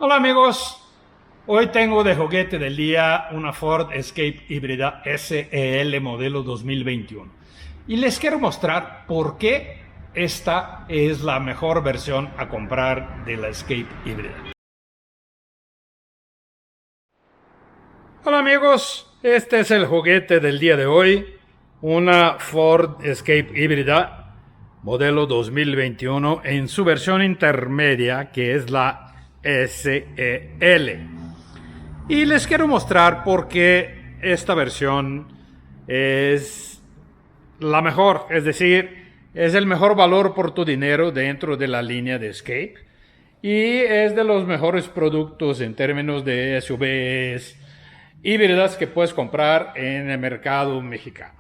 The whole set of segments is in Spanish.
Hola amigos, hoy tengo de juguete del día una Ford Escape híbrida SEL modelo 2021 y les quiero mostrar por qué esta es la mejor versión a comprar de la Escape híbrida. Hola amigos, este es el juguete del día de hoy, una Ford Escape híbrida modelo 2021 en su versión intermedia, que es la SEL. Y les quiero mostrar por qué esta versión es la mejor, es decir, es el mejor valor por tu dinero dentro de la línea de Escape y es de los mejores productos en términos de SUVs híbridas que puedes comprar en el mercado mexicano.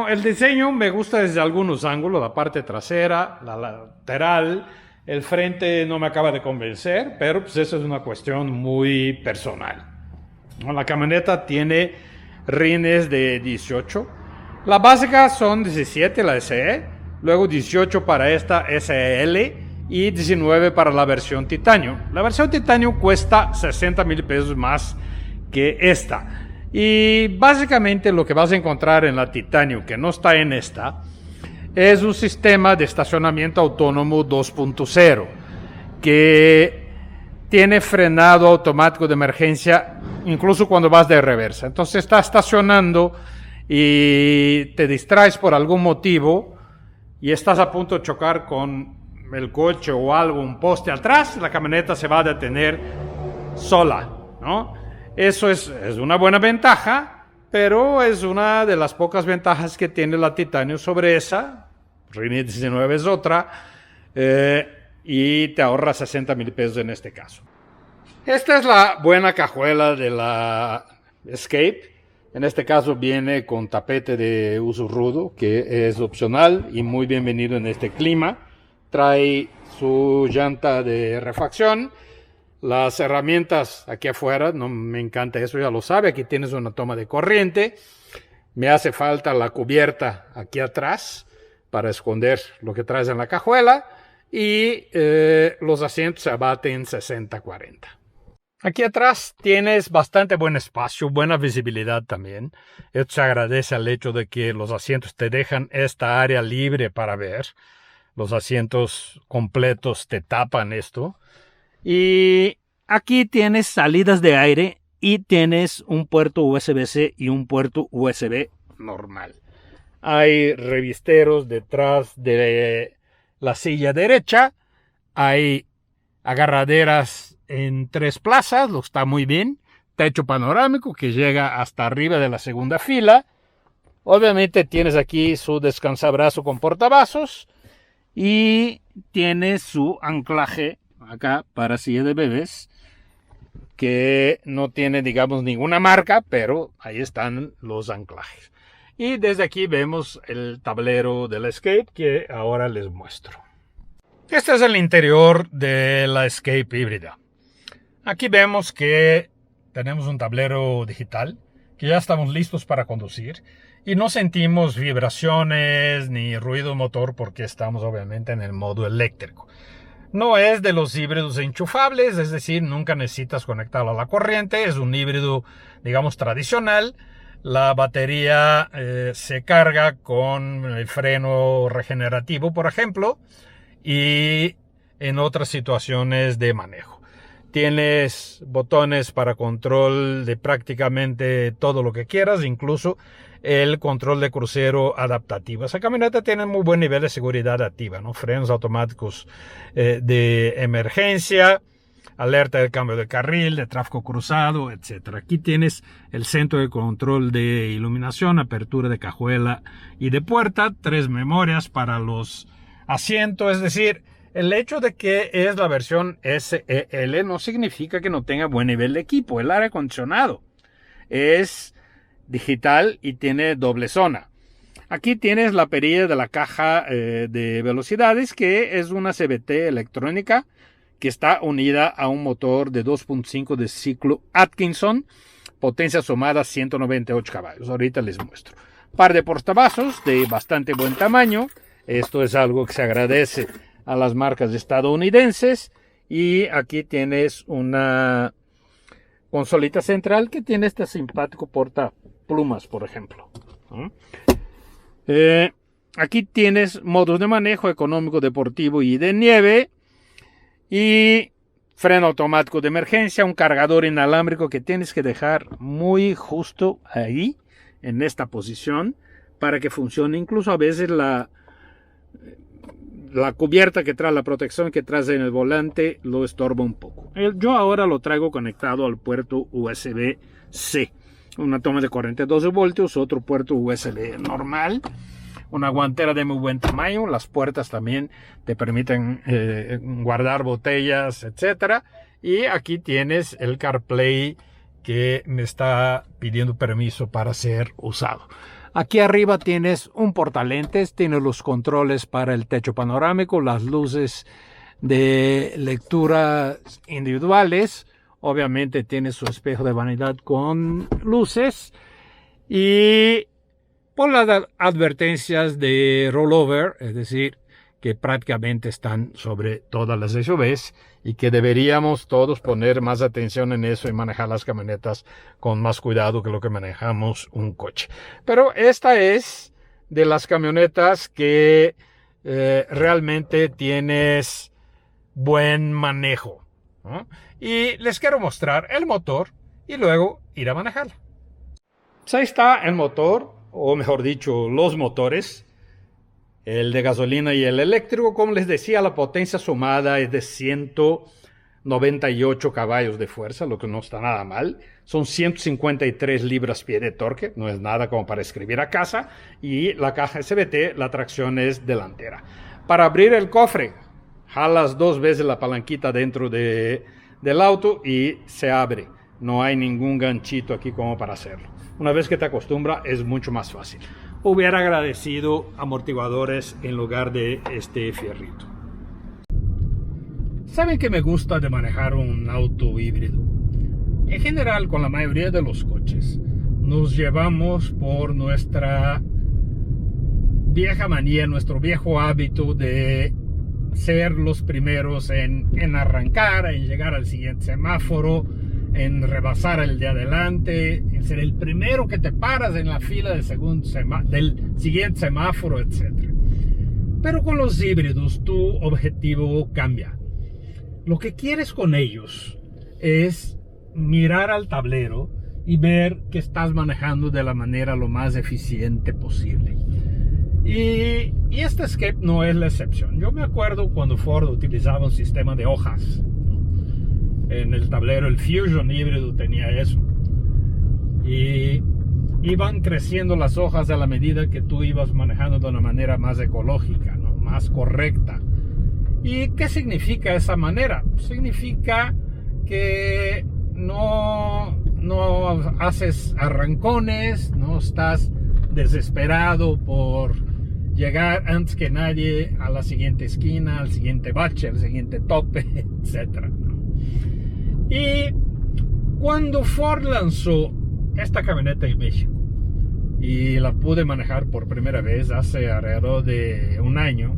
El diseño me gusta desde algunos ángulos, la parte trasera, la lateral, el frente no me acaba de convencer, pero pues eso es una cuestión muy personal. La camioneta tiene rines de 18, la básica son 17, la SE, luego 18 para esta SEL y 19 para la versión titanio. La versión titanio cuesta 60,000 pesos más que esta. Y básicamente lo que vas a encontrar en la Titanio, que no está en esta, es un sistema de estacionamiento autónomo 2.0 que tiene frenado automático de emergencia incluso cuando vas de reversa. Entonces estás estacionando y te distraes por algún motivo y estás a punto de chocar con el coche o algo, un poste atrás, la camioneta se va a detener sola, ¿no? Eso es una buena ventaja, pero es una de las pocas ventajas que tiene la Titanio sobre esa. Rines 19 es otra, y te ahorra 60,000 pesos en este caso. Esta es la buena cajuela de la Escape. En este caso viene con tapete de uso rudo, que es opcional y muy bienvenido en este clima. Trae su llanta de refacción. Las herramientas aquí afuera, no me encanta eso, ya lo sabe, aquí tienes una toma de corriente. Me hace falta la cubierta aquí atrás para esconder lo que traes en la cajuela y los asientos se abaten 60-40. Aquí atrás tienes bastante buen espacio, buena visibilidad también. Esto se agradece al hecho de que los asientos te dejan esta área libre para ver. Los asientos completos te tapan esto. Y aquí tienes salidas de aire y tienes un puerto USB-C y un puerto USB normal. Hay revisteros detrás de la silla derecha. Hay agarraderas en 3 plazas, lo está muy bien. Techo panorámico que llega hasta arriba de la segunda fila. Obviamente tienes aquí su descansabrazo con portavasos y tiene su anclaje acá para silla de bebés, que no tiene, digamos, ninguna marca, pero ahí están los anclajes. Y desde aquí vemos el tablero del Escape que ahora les muestro. Este es el interior de la Escape híbrida. Aquí vemos que tenemos un tablero digital, que ya estamos listos para conducir y no sentimos vibraciones ni ruido motor porque estamos obviamente en el modo eléctrico. No es de los híbridos enchufables, es decir, nunca necesitas conectarlo a la corriente. Es un híbrido, digamos, tradicional. La batería se carga con el freno regenerativo, por ejemplo, y en otras situaciones de manejo. Tienes botones para control de prácticamente todo lo que quieras, incluso el control de crucero adaptativo. Esa camioneta tiene muy buen nivel de seguridad activa, ¿no? Frenos automáticos de emergencia, alerta de cambio de carril, de tráfico cruzado, etc. Aquí tienes el centro de control de iluminación, apertura de cajuela y de puerta, 3 memorias para los asientos. Es decir, el hecho de que es la versión SEL no significa que no tenga buen nivel de equipo. El aire acondicionado es digital y tiene doble zona. Aquí tienes la perilla de la caja de velocidades, que es una CVT electrónica que está unida a un motor de 2.5 de ciclo Atkinson, potencia sumada 198 caballos. Ahorita les muestro. Par de portavasos de bastante buen tamaño. Esto es algo que se agradece a las marcas estadounidenses. Y aquí tienes una consolita central que tiene este simpático portaplumas, por ejemplo. Aquí tienes modos de manejo económico, deportivo y de nieve. Y freno automático de emergencia, un cargador inalámbrico que tienes que dejar muy justo ahí, en esta posición, para que funcione. Incluso a veces la cubierta que trae, la protección que trae en el volante, lo estorba un poco. Yo ahora lo traigo conectado al puerto USB-C. Una toma de corriente 12 voltios, otro puerto USB normal. Una guantera de muy buen tamaño. Las puertas también te permiten guardar botellas, etc. Y aquí tienes el CarPlay que me está pidiendo permiso para ser usado. Aquí arriba tienes un portalentes, tienes los controles para el techo panorámico, las luces de lectura individuales. Obviamente tienes su espejo de vanidad con luces y por las advertencias de rollover, es decir, que prácticamente están sobre todas las SUVs y que deberíamos todos poner más atención en eso y manejar las camionetas con más cuidado que lo que manejamos un coche. Pero esta es de las camionetas que realmente tienes buen manejo, ¿no? Y les quiero mostrar el motor y luego ir a manejarlo. Pues ahí está el motor, o mejor dicho, los motores. El de gasolina y el eléctrico, como les decía, la potencia sumada es de 198 caballos de fuerza, lo que no está nada mal. Son 153 libras-pie de torque, no es nada como para escribir a casa. Y la caja SBT, la tracción es delantera. Para abrir el cofre, jalas 2 veces la palanquita dentro del auto y se abre. No hay ningún ganchito aquí como para hacerlo. Una vez que te acostumbras, es mucho más fácil. Hubiera agradecido amortiguadores en lugar de este fierrito. ¿Saben qué me gusta de manejar un auto híbrido? En general, con la mayoría de los coches, nos llevamos por nuestra vieja manía, nuestro viejo hábito de ser los primeros en arrancar, en llegar al siguiente semáforo, en rebasar el de adelante, en ser el primero que te paras en la fila del siguiente semáforo, etc. Pero con los híbridos tu objetivo cambia. Lo que quieres con ellos es mirar al tablero y ver que estás manejando de la manera lo más eficiente posible. Y este Escape no es la excepción. Yo me acuerdo cuando Ford utilizaba un sistema de hojas. En el tablero, el Fusion híbrido tenía eso. Y iban creciendo las hojas a la medida que tú ibas manejando de una manera más ecológica, ¿no? Más correcta. ¿Y qué significa esa manera? Significa que no haces arrancones, no estás desesperado por llegar antes que nadie a la siguiente esquina, al siguiente bache, al siguiente tope, etc. Y cuando Ford lanzó esta camioneta en México y la pude manejar por primera vez hace alrededor de un año,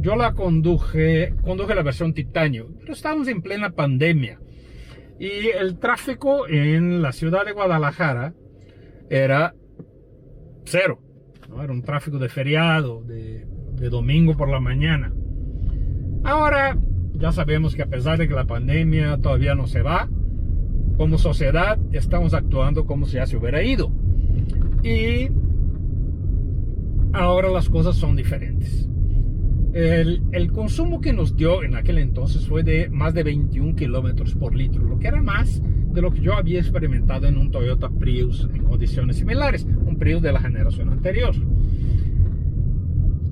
yo la conduje la versión titanio, pero estábamos en plena pandemia y el tráfico en la ciudad de Guadalajara era cero, ¿no? Era un tráfico de feriado, de domingo por la mañana. Ahora ya sabemos que a pesar de que la pandemia todavía no se va, como sociedad estamos actuando como si ya se hubiera ido. Y ahora las cosas son diferentes. El consumo que nos dio en aquel entonces fue de más de 21 kilómetros por litro, lo que era más de lo que yo había experimentado en un Toyota Prius en condiciones similares, un Prius de la generación anterior.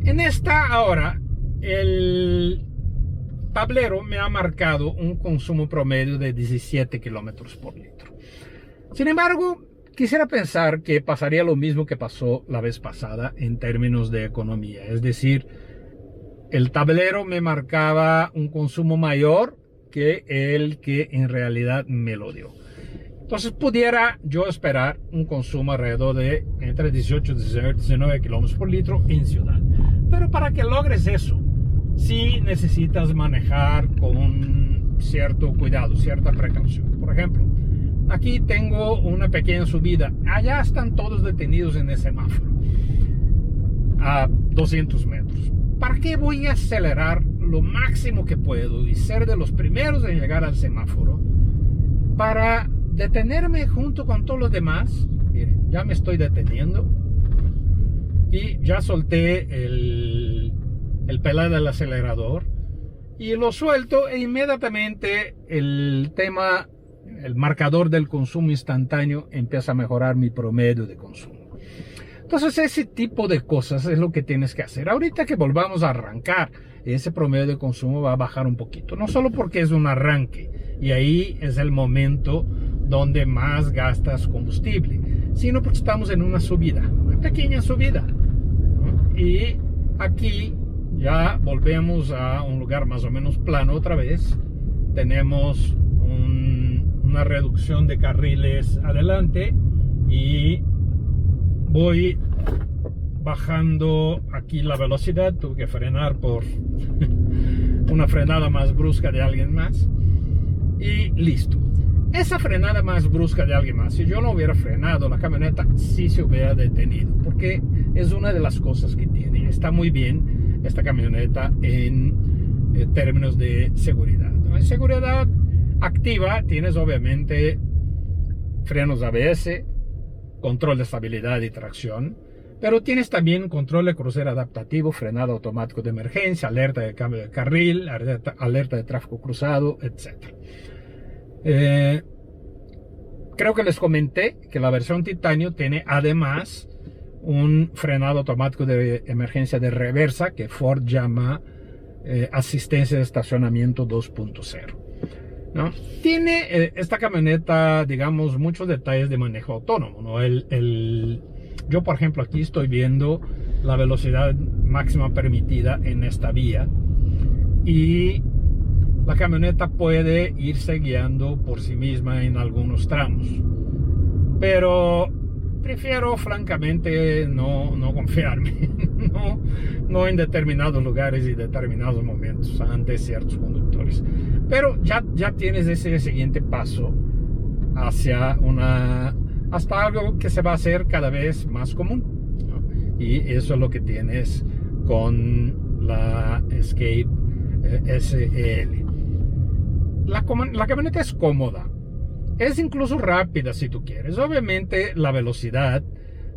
En esta ahora, el tablero me ha marcado un consumo promedio de 17 kilómetros por litro. Sin embargo, quisiera pensar que pasaría lo mismo que pasó la vez pasada en términos de economía. Es decir, el tablero me marcaba un consumo mayor que el que en realidad me lo dio. Entonces pudiera yo esperar un consumo alrededor de entre 18 y 19 kilómetros por litro en ciudad. Pero para que logres eso, sí necesitas manejar con cierto cuidado, cierta precaución. Por ejemplo, aquí tengo una pequeña subida. Allá están todos detenidos en el semáforo a 200 metros. ¿Para qué voy a acelerar lo máximo que puedo y ser de los primeros en llegar al semáforo para detenerme junto con todos los demás? Miren, ya me estoy deteniendo y ya solté el pedal del acelerador y lo suelto e inmediatamente el marcador del consumo instantáneo empieza a mejorar mi promedio de consumo. Entonces ese tipo de cosas es lo que tienes que hacer. Ahorita que volvamos a arrancar, ese promedio de consumo va a bajar un poquito. No solo porque es un arranque y ahí es el momento donde más gastas combustible, sino porque estamos en una subida, una pequeña subida, ¿no? Y aquí ya volvemos a un lugar más o menos plano otra vez. Tenemos una reducción de carriles adelante y voy bajando aquí la velocidad. Tuve que frenar por una frenada más brusca de alguien más y listo. Esa frenada más brusca de alguien más, si yo no hubiera frenado, la camioneta sí se hubiera detenido, porque es una de las cosas que tiene. Está muy bien esta camioneta en términos de seguridad. En seguridad activa tienes obviamente frenos ABS, control de estabilidad y tracción, pero tienes también control de crucero adaptativo, frenado automático de emergencia, alerta de cambio de carril, alerta de tráfico cruzado, etc. Creo que les comenté que la versión titanio tiene además un frenado automático de emergencia de reversa que Ford llama asistencia de estacionamiento 2.0, ¿no? Tiene esta camioneta, digamos, muchos detalles de manejo autónomo, ¿no? Yo, por ejemplo, aquí estoy viendo la velocidad máxima permitida en esta vía y la camioneta puede irse guiando por sí misma en algunos tramos, pero prefiero francamente no confiarme no en determinados lugares y determinados momentos ante ciertos conductores. Pero ya tienes ese siguiente paso hacia hasta algo que se va a hacer cada vez más común, ¿no? Y eso es lo que tienes con la Escape SL. La camioneta es cómoda, es incluso rápida si tú quieres. Obviamente la velocidad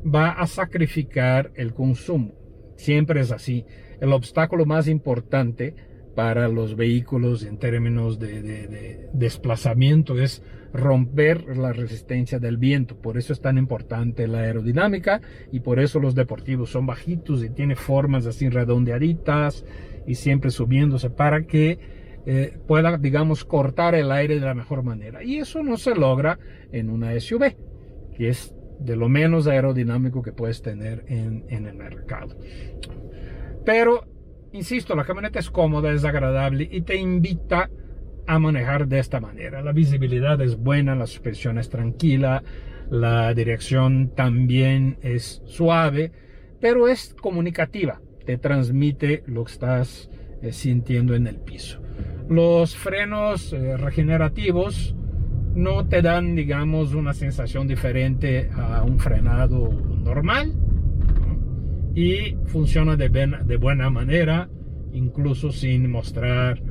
va a sacrificar el consumo, siempre es así. El obstáculo más importante para los vehículos en términos de desplazamiento es romper la resistencia del viento. Por eso es tan importante la aerodinámica y por eso los deportivos son bajitos y tienen formas así redondeaditas y siempre subiéndose para que pueda, digamos, cortar el aire de la mejor manera. Y eso no se logra en una SUV, que es de lo menos aerodinámico que puedes tener en el mercado. Pero insisto, la camioneta es cómoda, es agradable y te invita a manejar de esta manera. La visibilidad es buena, la suspensión es tranquila, la dirección también es suave, pero es comunicativa, te transmite lo que estás sintiendo en el piso. Los frenos regenerativos no te dan, digamos, una sensación diferente a un frenado normal, ¿no? Y funciona de buena manera, incluso sin mostrar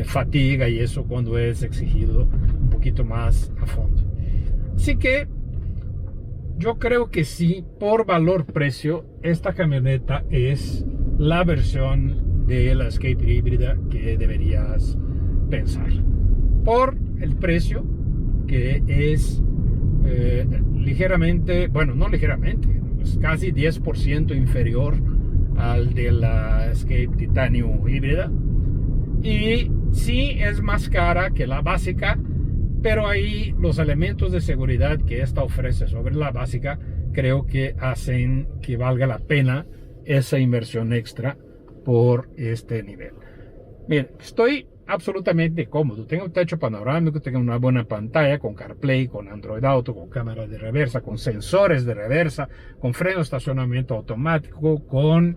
fatiga y eso cuando es exigido un poquito más a fondo. Así que yo creo que sí, por valor-precio, esta camioneta es la versión de la Escape híbrida que deberías pensar. Por el precio, que es ligeramente, bueno, no ligeramente, es casi 10% inferior al de la Escape Titanium híbrida. Y sí es más cara que la básica, pero ahí los elementos de seguridad que esta ofrece sobre la básica creo que hacen que valga la pena esa inversión extra por este nivel. Miren, estoy absolutamente cómodo. Tengo un techo panorámico, tengo una buena pantalla con CarPlay, con Android Auto, con cámara de reversa, con sensores de reversa, con freno de estacionamiento automático, con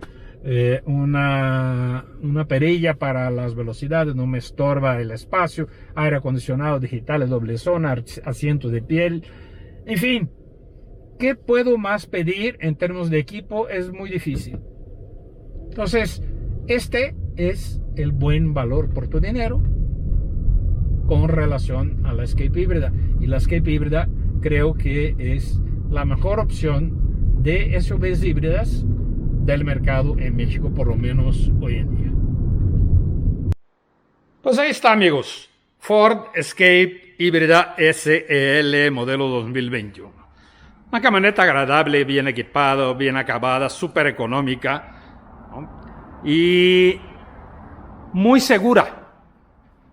una perilla para las velocidades, no me estorba el espacio, aire acondicionado digital, doble zona, asiento de piel, en fin. ¿Qué puedo más pedir en términos de equipo? Es muy difícil. Entonces, este es el buen valor por tu dinero con relación a la Escape híbrida. Y la Escape híbrida creo que es la mejor opción de SUVs híbridas del mercado en México, por lo menos hoy en día. Pues ahí está, amigos. Ford Escape híbrida SEL modelo 2021. Una camioneta agradable, bien equipada, bien acabada, súper económica, ¿no? Y muy segura.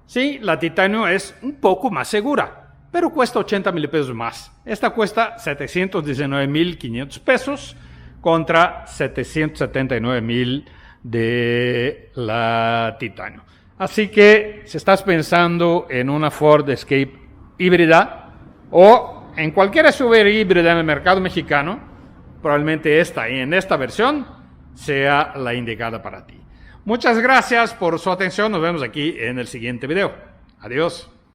Sí, la Titanio es un poco más segura, pero cuesta 80,000 pesos más. Esta cuesta 719,500 pesos contra 779,000 de la Titanio. Así que si estás pensando en una Ford Escape híbrida o en cualquier SUV híbrida en el mercado mexicano, probablemente esta y en esta versión sea la indicada para ti. Muchas gracias por su atención. Nos vemos aquí en el siguiente video. Adiós.